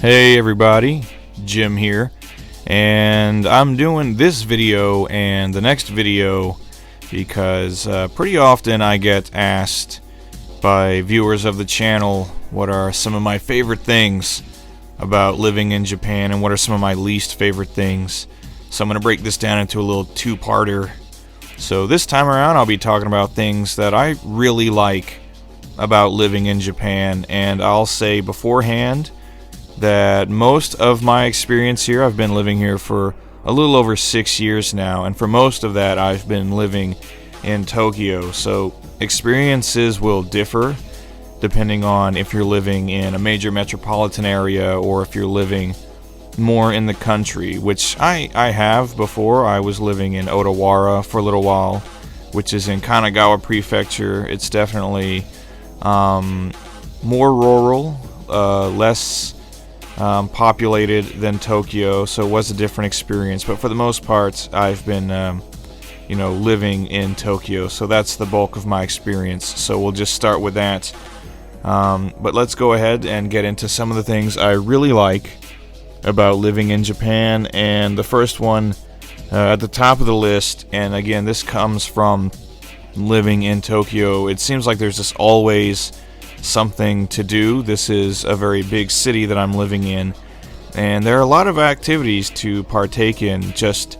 Hey everybody, Jim here, and I'm doing this video and the next video because pretty often I get asked by viewers of the channel what are some of my favorite things about living in Japan and what are some of my least favorite things. So I'm going to break this down into a little two-parter. So this time around I'll be talking about things that I really like about living in Japan, and I'll say beforehand that most of my experience here, I've been living here for a little over 6 years now, and for most of that I've been living in Tokyo. So experiences will differ depending on if you're living in a major metropolitan area or if you're living more in the country, which I have before. I was living in Odawara for a little while, which is in Kanagawa Prefecture. It's definitely more rural, less populated than Tokyo, so it was a different experience. But for the most part, I've been, living in Tokyo, so that's the bulk of my experience. So we'll just start with that. But let's go ahead and get into some of the things I really like about living in Japan. And the first one at the top of the list, and again, this comes from living in Tokyo. It seems like there's just always something to do. This is a very big city that I'm living in, and there are a lot of activities to partake in. Just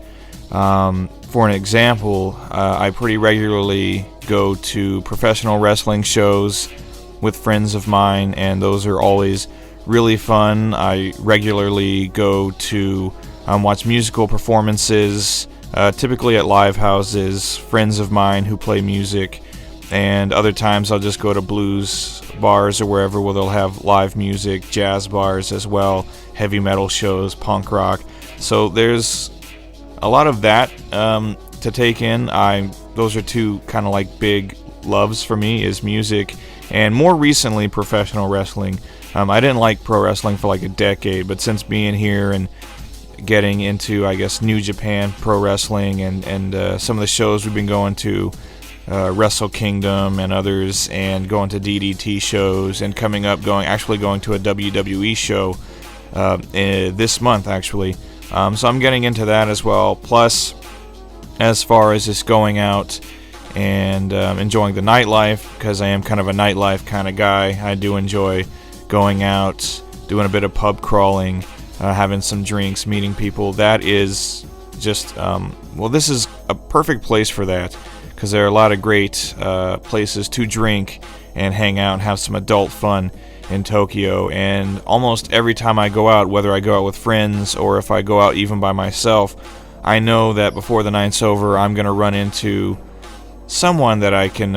for an example, I pretty regularly go to professional wrestling shows with friends of mine, and those are always really fun. I regularly go to watch musical performances, typically at live houses, friends of mine who play music, and other times I'll just go to blues bars or wherever where they'll have live music, jazz bars as well, heavy metal shows, punk rock. So there's a lot of that to take in. Those are two kind of like big loves for me, is music and more recently professional wrestling. I didn't like pro wrestling for like a decade, but since being here and getting into, I guess, New Japan Pro Wrestling and some of the shows we've been going to, Wrestle Kingdom and others, and going to DDT shows, and coming up going to a WWE show this month actually. So I'm getting into that as well. Plus, as far as just going out and enjoying the nightlife, because I am kind of a nightlife kind of guy. I do enjoy going out, doing a bit of pub crawling, having some drinks, meeting people. That is just this is a perfect place for that, because there are a lot of great places to drink and hang out and have some adult fun in Tokyo. And almost every time I go out, whether I go out with friends or if I go out even by myself, I know that before the night's over, I'm going to run into someone that I can,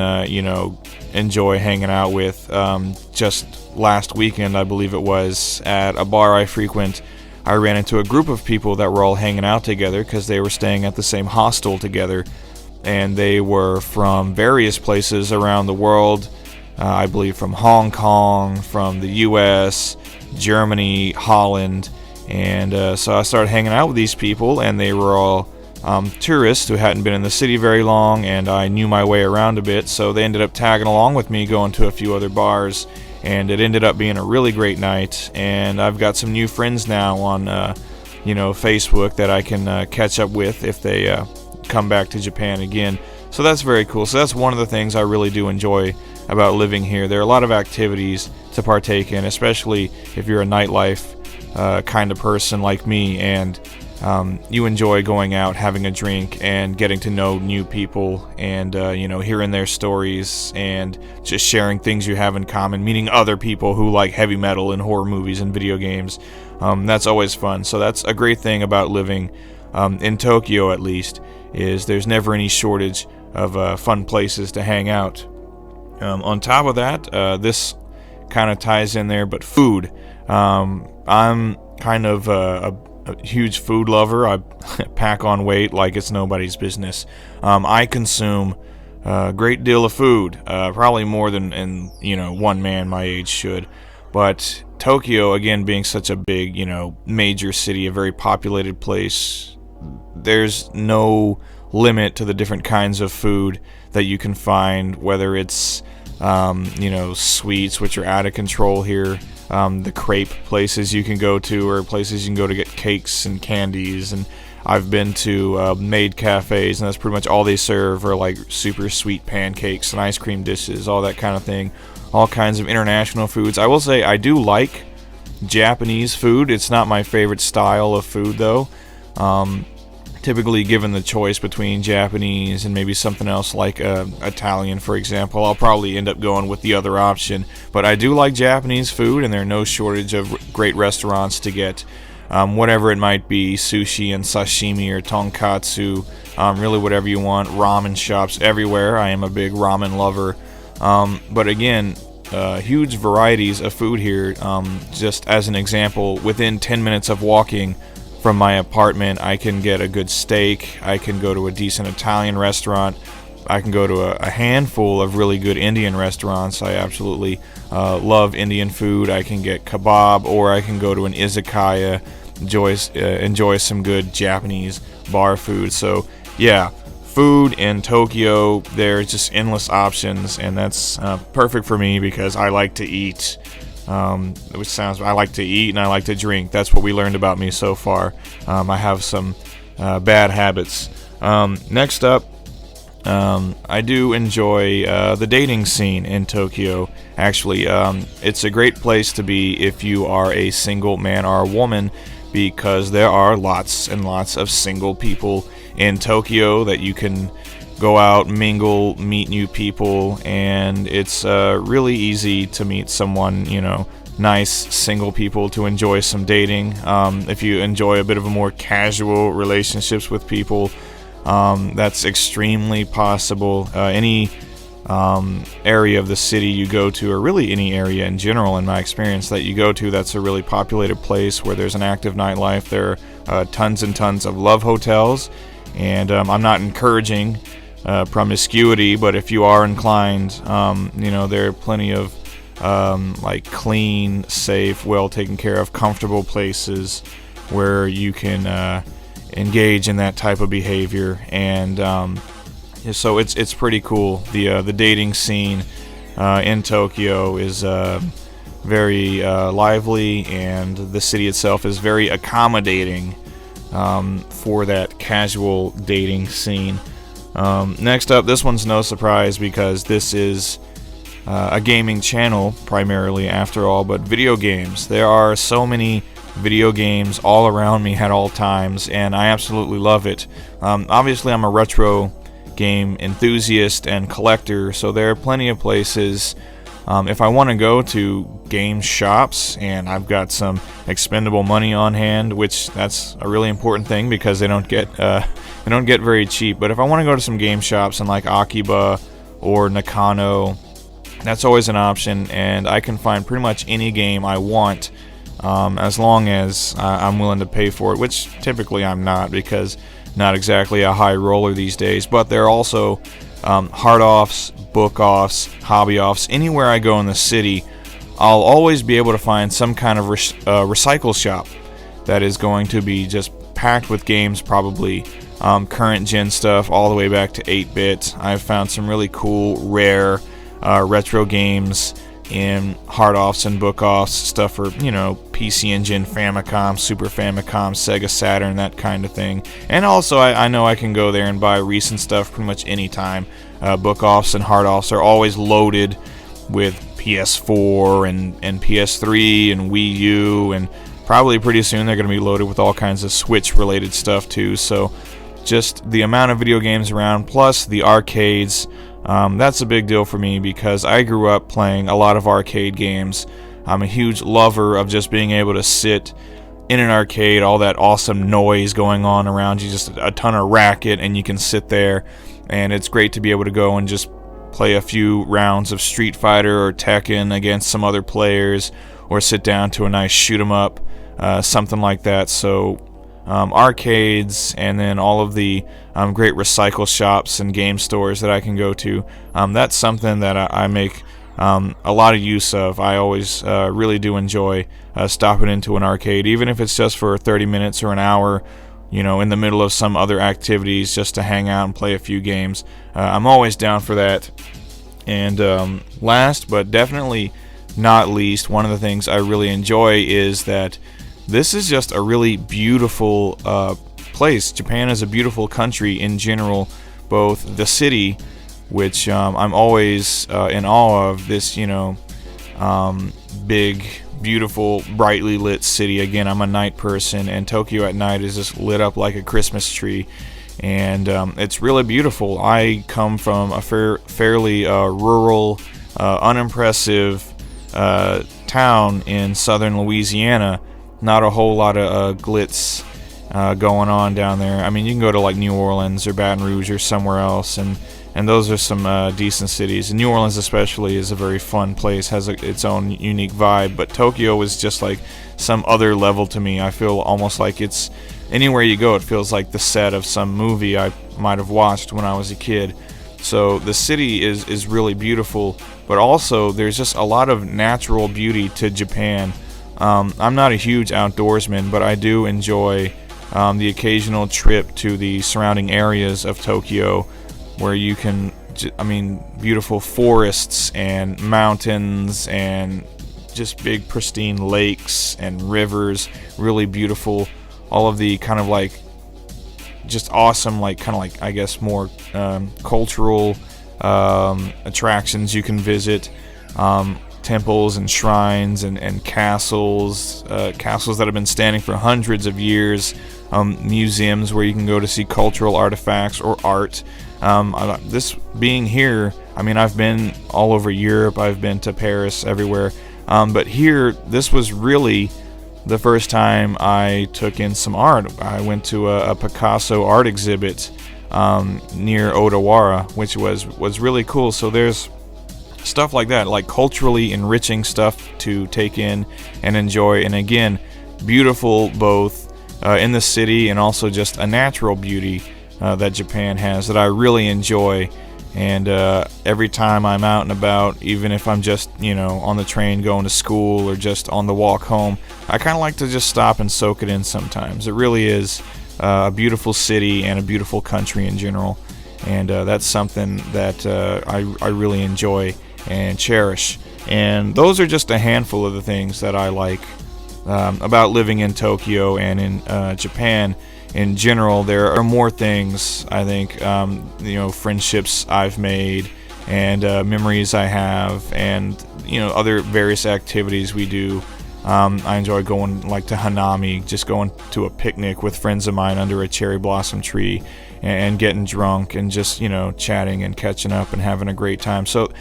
enjoy hanging out with. Just last weekend, I believe it was, at a bar I frequent, I ran into a group of people that were all hanging out together because they were staying at the same hostel together. And they were from various places around the world, I believe from Hong Kong, from the US, Germany, Holland, and so I started hanging out with these people, and they were all tourists who hadn't been in the city very long, and I knew my way around a bit, so they ended up tagging along with me, going to a few other bars, and it ended up being a really great night. And I've got some new friends now on Facebook that I can catch up with if they come back to Japan again. So that's very cool. So that's one of the things I really do enjoy about living here. There are a lot of activities to partake in, especially if you're a nightlife kind of person like me, and you enjoy going out, having a drink, and getting to know new people, and hearing their stories, and just sharing things you have in common, meeting other people who like heavy metal and horror movies and video games. That's always fun. So that's a great thing about living in Tokyo, at least, is there's never any shortage of fun places to hang out. On top of that, this kind of ties in there, but food. I'm kind of a huge food lover. I pack on weight like it's nobody's business. I consume a great deal of food, probably more than one man my age should. But Tokyo, again, being such a big, major city, a very populated place, there's no limit to the different kinds of food that you can find, whether it's sweets, which are out of control here, the crepe places you can go to, or places you can go to get cakes and candies. And I've been to maid cafes, and that's pretty much all they serve are like super sweet pancakes and ice cream dishes, all that kind of thing. All kinds of international foods. I will say I do like Japanese food. It's not my favorite style of food though. Typically, given the choice between Japanese and maybe something else like Italian, for example, I'll probably end up going with the other option. But I do like Japanese food, and there are no shortage of great restaurants to get whatever it might be, sushi and sashimi or tonkatsu, really whatever you want. Ramen shops everywhere. I am a big ramen lover. But again, huge varieties of food here. Just as an example, within 10 minutes of walking from my apartment, I can get a good steak. I can go to a decent Italian restaurant. I can go to a handful of really good Indian restaurants. I absolutely love Indian food. I can get kebab, or I can go to an izakaya, enjoy some good Japanese bar food. So yeah, food in Tokyo, there's just endless options, and that's perfect for me because I like to eat. I like to eat and I like to drink. That's what we learned about me so far. I have some bad habits. Next up, I do enjoy the dating scene in Tokyo. Actually, it's a great place to be if you are a single man or a woman, because there are lots and lots of single people in Tokyo that you can go out, mingle, meet new people, and it's really easy to meet someone, nice single people to enjoy some dating. If you enjoy a bit of a more casual relationships with people, that's extremely possible. Any area of the city you go to, or really any area in general, in my experience, that you go to that's a really populated place where there's an active nightlife, there are tons and tons of love hotels. And I'm not encouraging promiscuity, but if you are inclined, there are plenty of like clean, safe, well taken care of, comfortable places where you can engage in that type of behavior. And so it's pretty cool. The dating scene in Tokyo is very lively, and the city itself is very accommodating for that casual dating scene. Next up, this one's no surprise because this is a gaming channel primarily after all, but video games. There are so many video games all around me at all times, and I absolutely love it. Obviously, I'm a retro game enthusiast and collector, so there are plenty of places if I want to go to game shops and I've got some expendable money on hand, which that's a really important thing because they don't get very cheap. But if I want to go to some game shops in like Akiba or Nakano, that's always an option, and I can find pretty much any game I want as long as I'm willing to pay for it, which typically I'm not, because not exactly a high roller these days. But there are also hard offs, book offs, hobby offs. Anywhere I go in the city, I'll always be able to find some kind of recycle shop that is going to be just packed with games, probably current gen stuff all the way back to 8-bit. I've found some really cool, rare retro games in hard offs and book offs, stuff for PC Engine, Famicom, Super Famicom, Sega Saturn, that kind of thing. And also I know I can go there and buy recent stuff pretty much anytime. Book offs and hard offs are always loaded with PS4 and PS3 and Wii U, and probably pretty soon they're going to be loaded with all kinds of Switch related stuff too. So just the amount of video games around, plus the arcades, that's a big deal for me because I grew up playing a lot of arcade games. I'm a huge lover of just being able to sit in an arcade, all that awesome noise going on around you, just a ton of racket, and you can sit there, and it's great to be able to go and just play a few rounds of Street Fighter or Tekken against some other players, or sit down to a nice shoot 'em up, something like that. So arcades, and then all of the great recycle shops and game stores that I can go to, that's something that I make a lot of use of. I always really do enjoy stopping into an arcade, even if it's just for 30 minutes or an hour, in the middle of some other activities, just to hang out and play a few games. I'm always down for that. And last but definitely not least, one of the things I really enjoy is that this is just a really beautiful place. Japan is a beautiful country in general. Both the city, which I'm always in awe of, this big, beautiful, brightly lit city. Again, I'm a night person, and Tokyo at night is just lit up like a Christmas tree, and it's really beautiful. I come from a fairly rural, unimpressive town in southern Louisiana. Not a whole lot of glitz going on down there. I mean, you can go to like New Orleans or Baton Rouge or somewhere else, and those are some decent cities. And New Orleans especially is a very fun place, has its own unique vibe. But Tokyo is just like some other level to me. I feel almost like it's anywhere you go, it feels like the set of some movie I might have watched when I was a kid. So the city is really beautiful, but also there's just a lot of natural beauty to Japan. I'm not a huge outdoorsman, but I do enjoy the occasional trip to the surrounding areas of Tokyo, where you can, beautiful forests and mountains and just big pristine lakes and rivers, really beautiful. All of the kind of like just awesome, I guess more cultural attractions you can visit. Temples and shrines and castles that have been standing for hundreds of years, museums where you can go to see cultural artifacts or art. This being here, I've been all over Europe, I've been to Paris, everywhere, but here, this was really the first time I took in some art. I went to a Picasso art exhibit near Odawara, which was really cool. So there's stuff like that, like culturally enriching stuff to take in and enjoy, and again, beautiful both in the city and also just a natural beauty that Japan has that I really enjoy. And every time I'm out and about, even if I'm just on the train going to school or just on the walk home, I kind of like to just stop and soak it in sometimes. It really is a beautiful city and a beautiful country in general, and that's something that I really enjoy and cherish. And those are just a handful of the things that I like about living in Tokyo and in Japan in general. There are more things, I think, friendships I've made and memories I have, and other various activities we do. I enjoy going to Hanami, just going to a picnic with friends of mine under a cherry blossom tree and getting drunk and just chatting and catching up and having a great time. So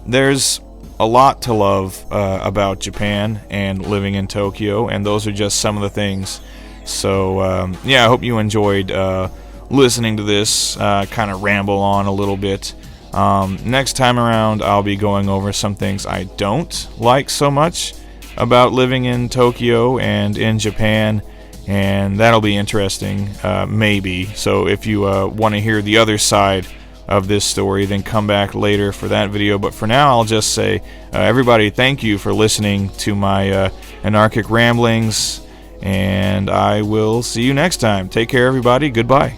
there's a lot to love about Japan and living in Tokyo, and those are just some of the things. So I hope you enjoyed listening to this kind of ramble on a little bit. Next time around, I'll be going over some things I don't like so much about living in Tokyo and in Japan, and that'll be interesting, maybe. So if you want to hear the other side of this story, then come back later for that video. But for now, I'll just say, everybody, thank you for listening to my anarchic ramblings, and I will see you next time. Take care, everybody. Goodbye.